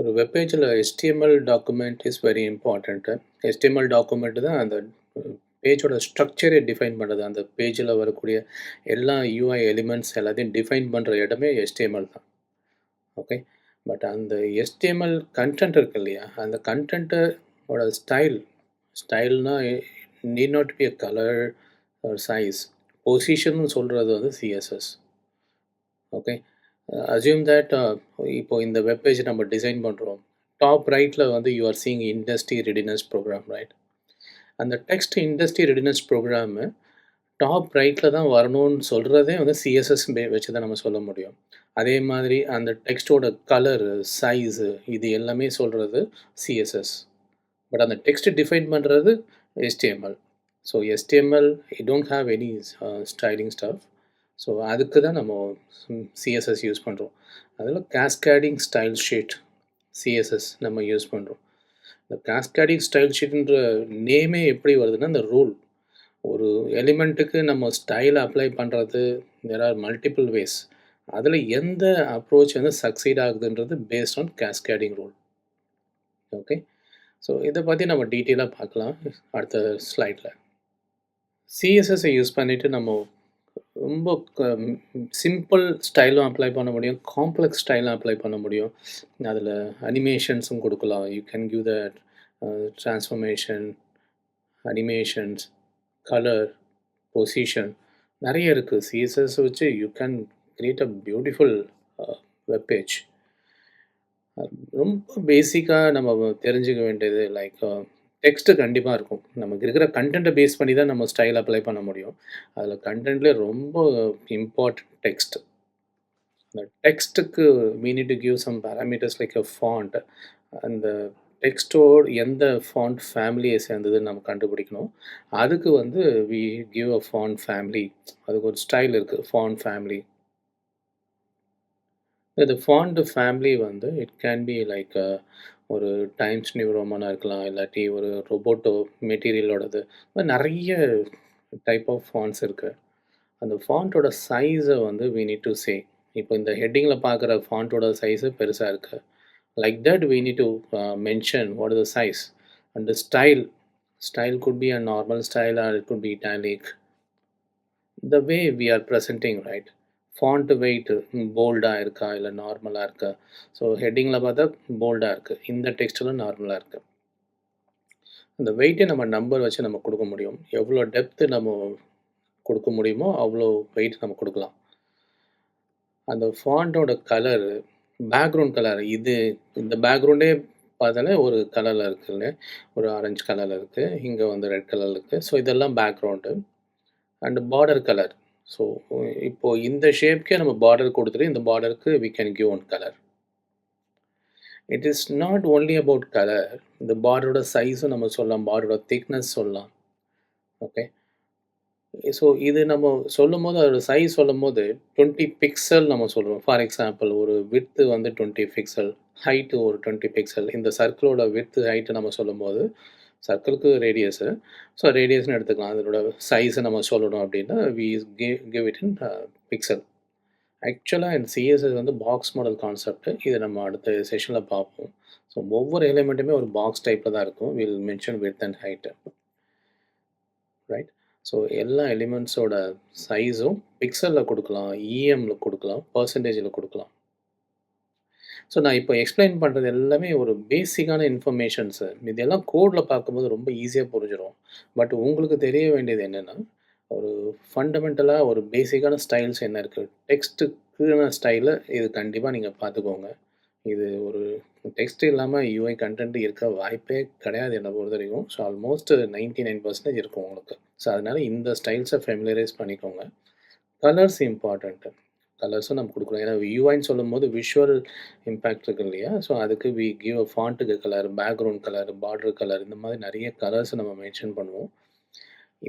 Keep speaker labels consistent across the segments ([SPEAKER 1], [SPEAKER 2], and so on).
[SPEAKER 1] ஒரு வெப் பேஜில் HTML document is very important. HTML document தான் அந்த பேஜோட ஸ்ட்ரக்சரே டிஃபைன் பண்ணுது. அந்த பேஜில் வரக்கூடிய எல்லா UI எலிமெண்ட்ஸ் எல்லாத்தையும் டிஃபைன் பண்ணுற இடமே HTML தான். ஓகே. பட் அந்த HTML கண்டென்ட் இருக்கு இல்லையா, அந்த கண்டென்ட்டோட ஸ்டைல்னா need not be a colour or size. பொசிஷன்னு சொல்கிறது வந்து CSS. ஓகே. அஸ்யூம் தட் இப்போ இந்த வெப் பேஜ் நம்ம டிசைன் பண்ணுறோம். டாப் ரைட்டில் வந்து you are seeing industry readiness program, right? அந்த text industry readiness program top ரைட்டில் தான் வரணும்னு சொல்கிறதே வந்து CSS வச்சு தான் நம்ம சொல்ல முடியும். அதே மாதிரி அந்த டெக்ஸ்ட்டோட கலரு, சைஸு இது எல்லாமே சொல்கிறது CSS. பட் அந்த டெக்ஸ்ட் டிஃபைன் பண்ணுறது HTML. So HTML it don't have any styling stuff. So அதுக்கு தான் நம்ம சிஎஸ்எஸ் யூஸ் பண்ணுறோம். அதில் கேஸ்கேடிங் ஸ்டைல் ஷீட் சிஎஸ்எஸ் நம்ம யூஸ் பண்ணுறோம். இந்த கேஸ்கேடிங் ஸ்டைல் ஷீட்ன்ற நேமே எப்படி வருதுன்னா, இந்த ரூல் ஒரு எலிமெண்ட்டுக்கு நம்ம ஸ்டைலை அப்ளை பண்ணுறது தேர் ஆர் மல்டிபிள் வேஸ். அதில் எந்த அப்ரோச் வந்து சக்சீட் ஆகுதுன்றது based on cascading rule. Okay. So இதை பற்றி நம்ம டீட்டெயிலாக பார்க்கலாம் அடுத்த ஸ்லைடில். சிஎஸ்எஸ்ஸை யூஸ் பண்ணிவிட்டு நம்ம ரொம்ப சிம்பிள் ஸ்டைலும் அப்ளை பண்ண முடியும், காம்ப்ளெக்ஸ் ஸ்டைலும் அப்ளை பண்ண முடியும். அதில் அனிமேஷன்ஸும் கொடுக்கலாம். You can give that transformation, animations, colour, position நிறைய இருக்குது. சிஎஸ்எஸ் வச்சு you can create a beautiful web page. ரொம்ப பேசிக்காக நம்ம தெரிஞ்சுக்க வேண்டியது லைக் டெக்ஸ்ட்டு கண்டிப்பாக இருக்கும். நமக்கு இருக்கிற கண்டென்ட்டை பேஸ் பண்ணி தான் நம்ம ஸ்டைல் அப்ளை பண்ண முடியும். அதில் கண்டென்ட்லேயே ரொம்ப இம்பார்ட்டன்ட் டெக்ஸ்ட். அந்த டெக்ஸ்ட்டுக்கு we need to give some parameters like a font. அந்த டெக்ஸ்ட்டோட எந்த ஃபாண்ட் ஃபேமிலியை சேர்ந்ததுன்னு நம்ம கண்டுபிடிக்கணும். அதுக்கு வந்து we give a font family. அதுக்கு ஒரு ஸ்டைல் இருக்குது, ஃபாண்ட் ஃபேமிலி. இந்த ஃபாண்ட் ஃபேமிலி வந்து இட் கேன் பி லைக் ஒரு டைம்ஸ் நியூ ரோமனாக இருக்கலாம், இல்லாட்டி ஒரு ரொபோட்டோ மெட்டீரியலோடது. நிறைய டைப் ஆஃப் ஃபாண்ட்ஸ் இருக்குது. அந்த ஃபாண்ட்டோட சைஸை வந்து வி நீட் டு சே. இப்போ இந்த ஹெட்டிங்கில் பார்க்குற ஃபாண்ட்டோட சைஸு பெருசாக இருக்குது. Like that we need to mention what is the size. And style could be a normal style or it could be italic. The way we are presenting, right? Font weight போல்டாக இருக்கா இல்லை நார்மலாக இருக்கா? So ஹெட்டிங்கில் பார்த்தா போல்டாக இருக்குது, இந்த டெக்ஸ்ட்டில் நார்மலாக இருக்குது. அந்த வெயிட்டை நம்ம நம்பர் வச்சு நம்ம கொடுக்க முடியும். எவ்வளோ டெப்த்து நம்ம கொடுக்க முடியுமோ அவ்வளோ வெயிட் நம்ம கொடுக்கலாம். அந்த ஃபாண்ட்டோட கலரு, பேக்ரவுண்ட் கலர், இந்த பேக்ரவுண்டே பார்த்தாலே ஒரு கலரில் இருக்குல்ல, ஒரு ஆரஞ்சு கலரில் இருக்குது, இங்கே வந்து ரெட் கலரில் இருக்குது. ஸோ இதெல்லாம் background. And border colour. So இப்போது இந்த ஷேப்க்கே நம்ம பார்டர் கொடுத்துட்டு இந்த பார்டருக்கு we can give one colour. It is not only about colour. இந்த பார்டரோட சைஸும் நம்ம சொல்லலாம், பார்டரோட திக்னஸ் சொல்லலாம். ஓகே. ஸோ இது நம்ம சொல்லும்போது அதோட சைஸ் சொல்லும்போது 20 பிக்சல் நம்ம சொல்கிறோம். ஃபார் எக்ஸாம்பிள் ஒரு விட்த்து வந்து 20 பிக்சல், ஹைட்டு ஒரு 20 பிக்சல். இந்த சர்க்கிளோட விட்த்து ஹைட்டு நம்ம சொல்லும்போது சர்க்கிளுக்கு ரேடியஸு. ஸோ ரேடியஸ்னு எடுத்துக்கலாம். அதனோட சைஸை நம்ம சொல்லணும் அப்படின்னா we give it in pixel. ஆக்சுவலாக இந்த சிஎஸ்எஸ் வந்து பாக்ஸ் மாடல் கான்செப்ட். இதை நம்ம அடுத்த செஷனில் பார்ப்போம். ஸோ ஒவ்வொரு எலிமெண்ட்டுமே ஒரு பாக்ஸ் டைப்பில் தான் இருக்கும். Will mention width and height, right? So எல்லா எலிமெண்ட்ஸோட சைஸும் பிக்சலில் கொடுக்கலாம், இஎம்மில் கொடுக்கலாம், பர்சன்டேஜில் கொடுக்கலாம். ஸோ நான் இப்போ எக்ஸ்பிளைன் பண்ணுறது எல்லாமே ஒரு பேசிக்கான இன்ஃபர்மேஷன்ஸு. இதெல்லாம் கோடில் பார்க்கும்போது ரொம்ப ஈஸியாக புரிஞ்சிடும். பட் உங்களுக்கு தெரிய வேண்டியது என்னென்னா, ஒரு ஃபண்டமெண்டலாக ஒரு பேசிக்கான ஸ்டைல்ஸ் என்ன இருக்குது, டெக்ஸ்ட்டுக்கான ஸ்டைலை இது கண்டிப்பாக நீங்கள் பார்த்துக்கோங்க. இது ஒரு டெக்ஸ்ட் இல்லாமல் யூஐ கண்டென்ட் இருக்க வாய்ப்பே கிடையாது என்னை பொறுத்த வரைக்கும். ஸோ ஆல்மோஸ்ட் 99% இருக்கும் உங்களுக்கு. ஸோ அதனால் இந்த ஸ்டைல்ஸை ஃபெமிலரைஸ் பண்ணிக்கோங்க. Colours important. கலர்ஸும் நம்ம கொடுக்குறோம். ஏன்னா யூஐன்னு சொல்லும்போது விஷுவல் இம்பேக்ட் இருக்குது இல்லையா? ஸோ அதுக்கு வி கிவ் அ ஃபாண்ட்டுக்கு colour, background colour, border colour, இந்த மாதிரி நிறைய கலர்ஸ் நம்ம மென்ஷன் பண்ணுவோம்.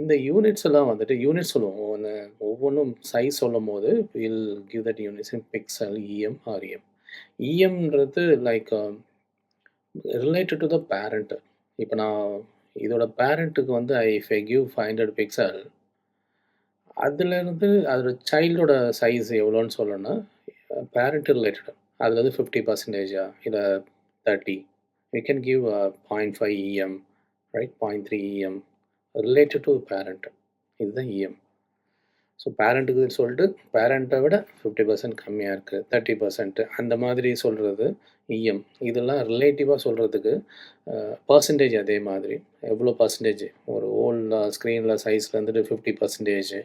[SPEAKER 1] இந்த யூனிட்ஸ் எல்லாம் வந்துட்டு யூனிட் சொல்லுவோம். ஒவ்வொன்றும் சைஸ் சொல்லும்போது will give that units in pixel, EM, RM. இஎம்ன்றது like related to the parent. இப்போ நான் இதோட பேரண்ட்டுக்கு வந்து இஃப் ஐ கிவ் 500 பிக்சல், அதுலேருந்து அதோட சைல்டோட சைஸ் எவ்வளோன்னு சொல்லணும்னா பேரண்ட் ரிலேட்டட். அதில் வந்து 50%, இல்லை 30. We can give 0.5 EM, right? 0.3 EM related to parent. இதுதான் EM. ஸோ பேரண்ட்டுக்கு சொல்லிட்டு பேரண்ட்டை விட 50% கம்மியாக இருக்குது, 30% அந்த மாதிரி சொல்கிறது இஎம். இதெல்லாம் ரிலேட்டிவாக சொல்கிறதுக்கு பர்சன்டேஜ் அதே மாதிரி எவ்வளோ பர்சன்டேஜ் ஒரு ஓல்ட் ஸ்க்ரீனில் சைஸில் வந்துட்டு 50%.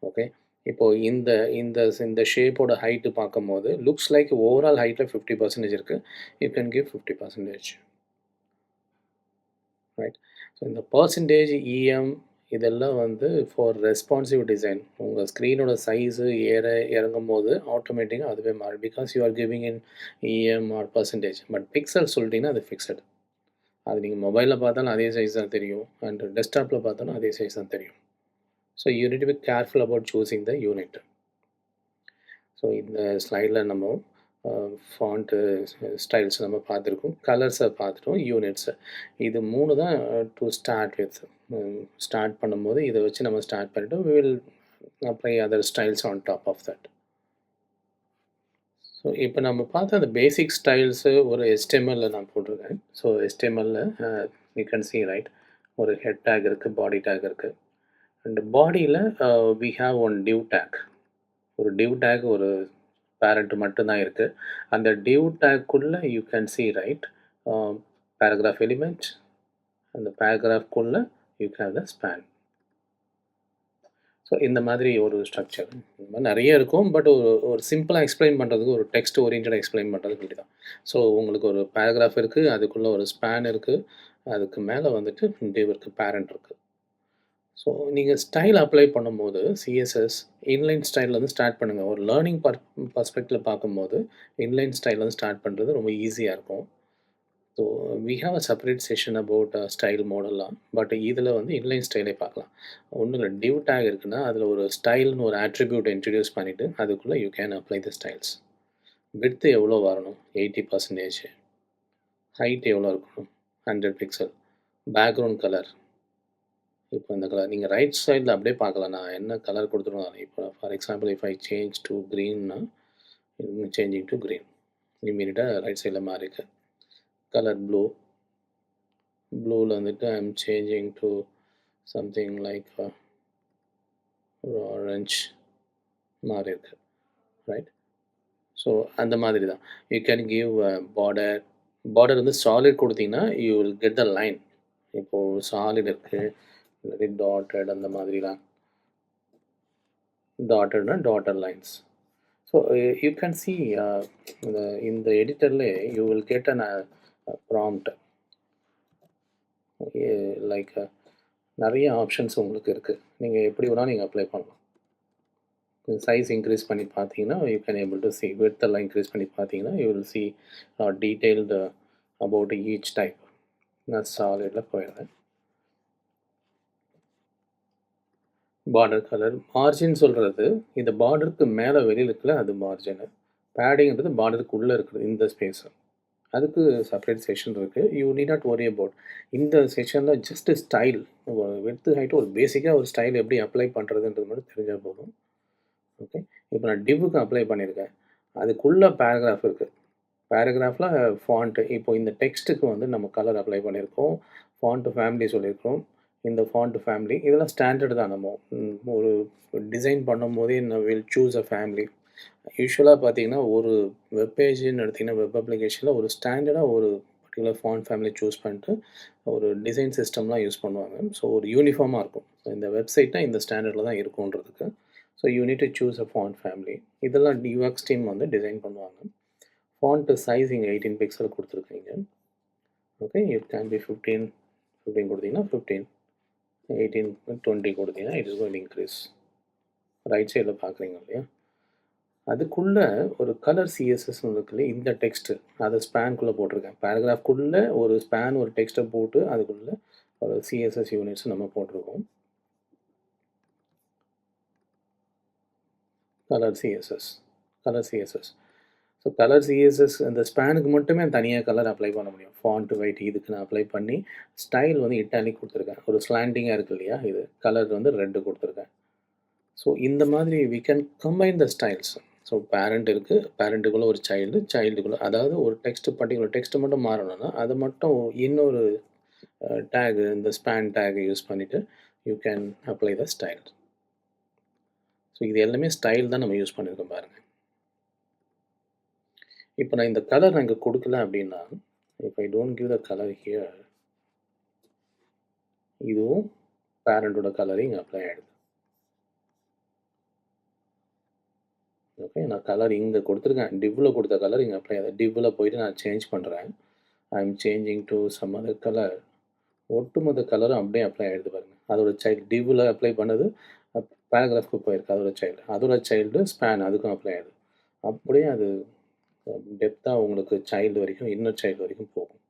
[SPEAKER 1] ஓகே, இப்போது இந்த இந்த இந்த ஷேப்போட ஹைட்டு பார்க்கும்போது லுக்ஸ் லைக் ஓவரால் ஹைட்டில் 50% இருக்குது. You can give 50%, right? So இந்த பர்சன்டேஜ் இஎம் இதெல்லாம் வந்து ஃபார் ரெஸ்பான்சிவ் டிசைன். உங்கள் ஸ்க்ரீனோட சைஸு இறங்கும் போது ஆட்டோமேட்டிக்காக அதுவே மாறும். Because you are giving in EM or percentage. But pixel சொல்லிட்டீங்கன்னா அது ஃபிக்ஸடு. அது நீங்கள் மொபைலில் பார்த்தாலும் அதே சைஸ் தான் தெரியும், அண்ட் டெஸ்க்டாப்பில் பார்த்தாலும் அதே சைஸ் தான் தெரியும். So you need to be careful about choosing the unit. So இந்த ஸ்லைடில் நம்ம ஃபாண்ட்டு ஸ்டைல்ஸ் நம்ம பார்த்துருக்கோம், கலர்ஸை பார்த்துட்டோம், யூனிட்ஸை. இது 3 தான் டு ஸ்டார்ட் வித். ஸ்டார்ட் பண்ணும்போது இதை வச்சு நம்ம ஸ்டார்ட் பண்ணிவிட்டு we will apply other styles on top of that. So இப்போ நம்ம பார்த்த அந்த பேசிக் ஸ்டைல்ஸு ஒரு HTML நான் போட்டிருக்கேன். So HTML you can see, right? ஒரு ஹெட் டேக் இருக்குது, பாடி டேக் இருக்குது. அண்ட் பாடியில் we have one div tag. ஒரு div tag ஒரு பேரண்ட் மட்டும்தான் இருக்குது. அந்த div tagக்குள்ளே you can see, right? paragraph element. அந்த பேராகிராஃப்குள்ளே you have the span. So இந்த மாதிரி ஒரு ஸ்ட்ரக்சர் இந்த மாதிரி நிறைய இருக்கும். பட் ஒரு சிம்பிளாக எக்ஸ்பிளைன் பண்ணுறதுக்கு, ஒரு டெக்ஸ்ட் ஓரியன்டாக எக்ஸ்பிளைன் பண்ணுறதுக்கு இப்படி தான். ஸோ உங்களுக்கு ஒரு பேராகிராஃப் இருக்குது, அதுக்குள்ளே ஒரு ஸ்பேன் இருக்குது, அதுக்கு மேலே வந்துட்டு div இருக்குது, பேரண்ட் இருக்குது. ஸோ நீங்கள் ஸ்டைல் அப்ளை பண்ணும்போது சிஎஸ்எஸ் இன்லைன் ஸ்டைல்லேருந்து ஸ்டார்ட் பண்ணுங்கள். ஒரு லேர்னிங் பர்ஸ்பெக்டில் பார்க்கும்போது இன்லைன் ஸ்டைல்லேருந்து ஸ்டார்ட் பண்ணுறது ரொம்ப ஈஸியாக இருக்கும். So we have a separate session about style மாடல்லாம். பட் இதில் வந்து இன்லைன் ஸ்டைலே பார்க்கலாம். ஒன்றும் இல்லை, டிவ் டேக் இருக்குன்னா அதில் ஒரு ஸ்டைல்னு ஒரு ஆட்ரிபியூட் இன்ட்ரடியூஸ் பண்ணிவிட்டு அதுக்குள்ளே you can apply the styles. Width எவ்வளோ வரணும்? 80%. ஹைட் எவ்வளோ இருக்கணும்? 100 பிக்சல். பேக்ரவுண்ட் கலர், இப்போ இந்த கலர் நீங்கள் ரைட் சைடில் அப்படியே பார்க்கலாம். நான் என்ன கலர் கொடுத்துருவோம். இப்போ for example if I change to க்ரீன்னா சேஞ்சிங் டு க்ரீன் இம்மீடியட்டாக ரைட் சைடில் மாறிருக்கு. கலர் ப்ளூவில் வந்துட்டு I am changing to something like orange மாறி இருக்கு, ரைட்? ஸோ அந்த மாதிரி தான் யூ கேன் கிவ் பார்டர் வந்து சாலிட் கொடுத்தீங்கன்னா you will get the line. இப்போது சாலிட் இருக்குது, இல்லாட்டி டாட்டட், அந்த மாதிரிலாம். டாட்டட்னா dotted lines. So you can see இந்த எடிட்டரில் you will get an prompt. Like நிறைய ஆப்ஷன்ஸ் உங்களுக்கு இருக்குது. நீங்கள் எப்படி வேணால் நீங்கள் அப்ளை பண்ணலாம். சைஸ் இன்க்ரீஸ் பண்ணி பார்த்தீங்கன்னா you can able to C. Width எல்லாம் இன்க்ரீஸ் பண்ணி பார்த்தீங்கன்னா you will see detailed about each type. நான் சாலிடில் போயிடுறேன். பார்டர் கலர், மார்ஜின் சொல்கிறது இந்த பார்டருக்கு மேலே வெளியில் இருக்குல்ல அது மார்ஜினு. பேடிங்கிறது பார்டருக்கு உள்ளே இருக்குது இந்த ஸ்பேஸு. அதுக்கு செப்பரேட் செஷன் இருக்குது. You need not worry about. இந்த செஷனில் ஜஸ்ட் ஸ்டைல், விட்த் ஹைட்டு ஒரு பேசிக்காக ஒரு ஸ்டைல் எப்படி அப்ளை பண்ணுறதுன்றது மட்டும் தெரிஞ்சால் போதும். ஓகே, இப்போ நான் டிவ்வுக்கு அப்ளை பண்ணியிருக்கேன். அதுக்குள்ளே பேராகிராஃப் இருக்குது. பேராகிராஃபில் ஃபாண்ட்டு, இப்போ இந்த டெக்ஸ்ட்டுக்கு வந்து நம்ம கலர் அப்ளை பண்ணியிருக்கோம், ஃபாண்ட்டு ஃபேமிலி சொல்லியிருக்கோம். இந்த ஃபாண்ட் ஃபேமிலி இதெல்லாம் ஸ்டாண்டர்டு தான். நம்ம ஒரு டிசைன் பண்ணும்போதே வில் சூஸ் அ ஃபேமிலி. யூஸ்வலாக பார்த்தீங்கன்னா ஒரு வெப்பேஜ்னு எடுத்திங்கன்னா வெப் அப்ளிகேஷனில் ஒரு ஸ்டாண்டர்டாக ஒரு பர்டிகுலர் ஃபாண்ட் ஃபேமிலி சூஸ் பண்ணிட்டு ஒரு டிசைன் சிஸ்டம்லாம் யூஸ் பண்ணுவாங்க. ஸோ ஒரு யூனிஃபார்மாக இருக்கும். ஸோ இந்த வெப்சைட்னால் இந்த ஸ்டாண்டர்டில் தான் இருக்குன்றதுக்கு. So you need to choose a font family. இதெல்லாம் யூஎக்ஸ் டீம் வந்து டிசைன் பண்ணுவாங்க. ஃபாண்ட்டு சைஸ் இங்கே 18 பிக்சல் கொடுத்துருக்கீங்க. ஓகே, இட் கேன் பி 15 கொடுத்தீங்கன்னா 15, 18, 20 கொடுத்தீங்கன்னா it is going to increase. Right சைடில் பார்க்குறீங்க இல்லையா? அதுக்குள்ளே ஒரு கலர் சிஎஸ்எஸ் இருக்குல்ல, இந்த டெக்ஸ்ட்டு அதை ஸ்பேனுக்குள்ளே போட்டிருக்கேன். பேராகிராஃப்குள்ளே ஒரு ஸ்பேன் ஒரு டெக்ஸ்ட்டை போட்டு அதுக்குள்ளே ஒரு சிஎஸ்எஸ் யூனிட்ஸ் நம்ம போட்டிருக்கோம். Colour CSS. So colour CSS அந்த ஸ்பேனுக்கு மட்டுமே தனியாக கலர் அப்ளை பண்ண முடியும். ஃபாண்ட் ஒயிட் இதுக்கு நான் அப்ளை பண்ணி ஸ்டைல் வந்து இட்டாலிக் கொடுத்துருக்கேன். ஒரு ஸ்லாண்டிங்காக இருக்குது இல்லையா, இது கலர் வந்து ரெட்டு கொடுத்துருக்கேன். ஸோ இந்த மாதிரி we can combine the styles. So parent இருக்குது, பேரண்ட்டுக்குள்ளே ஒரு சைல்டு, சைல்டுக்குள்ளே அதாவது ஒரு டெக்ஸ்ட் பர்ட்டிகுலர் டெக்ஸ்ட் மட்டும் மாறணும்னா அதை மட்டும் இன்னொரு டேகு இந்த ஸ்பேன் டேகை யூஸ் பண்ணிவிட்டு you can apply the style. So இது எல்லாமே ஸ்டைல் தான் நம்ம யூஸ் பண்ணியிருக்கோம் பாருங்கள். இப்போ நான் இந்த கலர் நான் இங்கே கொடுக்கல அப்படின்னா, if I don't give the colour here, இதுவும் பேரண்டோட கலரு இங்கே அப்ளை ஆகிடுது. ஓகே, நான் கலர் இங்கே கொடுத்துருக்கேன், டிவ்வில் கொடுத்த கலர் இங்கே அப்ளை ஆகுது. டிவ்வில் போயிட்டு நான் சேஞ்ச் பண்ணுறேன், I am changing to some other colour. ஒட்டுமொத்த கலரும் அப்படியே அப்ளை ஆகிடுது பாருங்கள். அதோட சைல்டு டிவ்வில் அப்ளை பண்ணது பேராகிராஃப்க்கு போயிருக்கு, அதோட சைல்டு ஸ்பேன் அதுக்கும் அப்ளை ஆகிடுது. அப்படியே அது டெப்த்தாக உங்களுக்கு சைல்டு வரைக்கும் இன்னர் சைல்டு வரைக்கும் போகும்.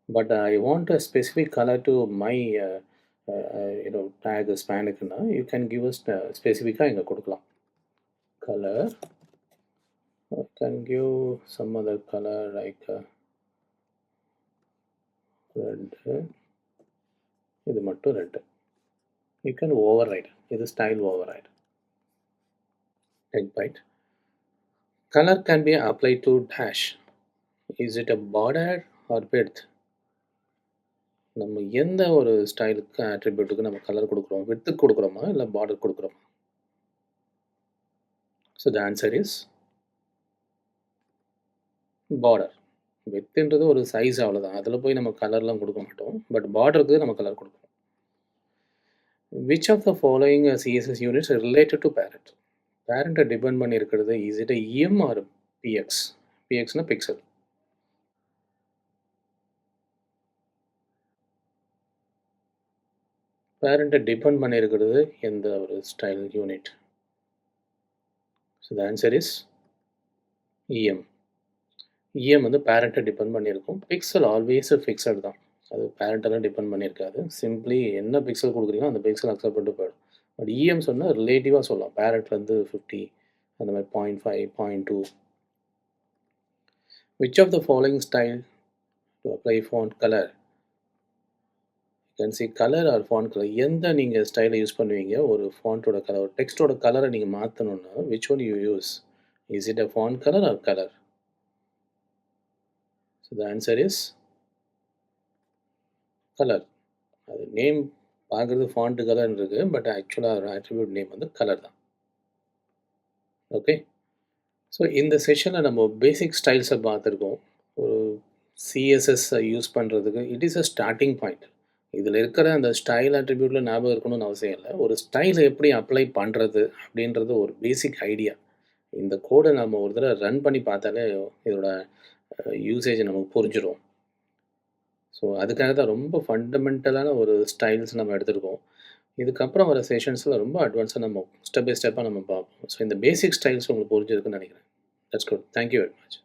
[SPEAKER 1] But I want a specific colour to my tag ஸ்பேனுக்குன்னா யூ கேன் கிவ் அஸ் ஸ்பெசிஃபிக்காக இங்கே கொடுக்கலாம். Colour I can give some other color like red. இது மட்டும் ரெட். You can override. இது style override. Take bite. Color can be applied to dash. Is it a border or width? நம்ம எந்த ஒரு ஸ்டைலுக்கு ஆட்ரிபியூட்டுக்கு நம்ம கலர் கொடுக்குறோம், விட்த்துக்கு கொடுக்குறோமா இல்லை பார்டர் கொடுக்குறோமா? So the answer is border. வித்துன்றது ஒரு சைஸ் அவ்வளோதான், அதில் போய் நம்ம கலர்லாம் கொடுக்க மாட்டோம். பட் பார்டருக்கு நம்ம கலர் கொடுப்போம். Which of the following CSS units related to parent? பேரண்ட்டை டிபெண்ட் பண்ணி இருக்கிறது is it EM or PX? பிஎக்ஸ்னா பிக்சல். பேரண்ட்டை டிபெண்ட் பண்ணி இருக்கிறது எந்த ஒரு style unit? So the answer is EM. EM வந்து பேரண்ட்டை டிபெண்ட் பண்ணியிருக்கும். பிக்சல் ஆல்வேஸ் ஃபிக்ஸட் தான், அது பேரண்ட்டெல்லாம் டிபெண்ட் பண்ணியிருக்காது. சிம்பிளி என்ன பிக்சல் கொடுக்குறீங்களோ அந்த பிக்சல் அக்செப்ட் பண்ணிட்டு போயிடும். பட் இஎம் சொன்னால் ரிலேட்டிவாக சொல்லலாம். பேரண்ட்லேருந்து 50 அந்த மாதிரி 0.5 0.2. Which of the following style to apply font colour? You can see colour or font colour. எந்த நீங்கள் ஸ்டைலை யூஸ் பண்ணுவீங்க ஒரு ஃபாண்ட்டோட கலர், ஒரு டெக்ஸ்ட்டோட கலரை நீங்கள் மாற்றணுன்னா which one you use? Is it a font colour or colour? So the answer is colour. அது நேம் பார்க்குறது ஃபாண்ட் கலர்னு இருக்குது, பட் ஆக்சுவலாக அதோட ஆட்ரிபியூட் நேம் வந்து கலர் தான். ஓகே, ஸோ இந்த செஷனில் நம்ம பேசிக் ஸ்டைல்ஸை பார்த்துருக்கோம். ஒரு சிஎஸ்எஸ் யூஸ் பண்ணுறதுக்கு it is a starting point. இதில் இருக்கிற அந்த ஸ்டைல் ஆட்ரிபியூட்டில் ஞாபகம் இருக்கணும்னு அவசியம் இல்லை. ஒரு ஸ்டைலை எப்படி அப்ளை பண்ணுறது அப்படின்றது ஒரு பேசிக் ஐடியா. இந்த கோடை நம்ம ஒரு தடவை ரன் பண்ணி பார்த்தாலே இதோட யூசேஜ் நமக்கு புரிஞ்சிடும். ஸோ அதுக்காக தான் ரொம்ப ஃபண்டமெண்டலான ஒரு ஸ்டைல்ஸ் நம்ம எடுத்துருக்கோம். இதுக்கப்புறம் வர செஷன்ஸில் ரொம்ப அட்வான்ஸாக நம்ம ஸ்டெப் பை ஸ்டெப்பாக நம்ம பார்ப்போம். ஸோ இந்த பேசிக் ஸ்டைல்ஸ் உங்களுக்கு புரிஞ்சிருக்குன்னு நினைக்கிறேன். That's good. Thank you very much.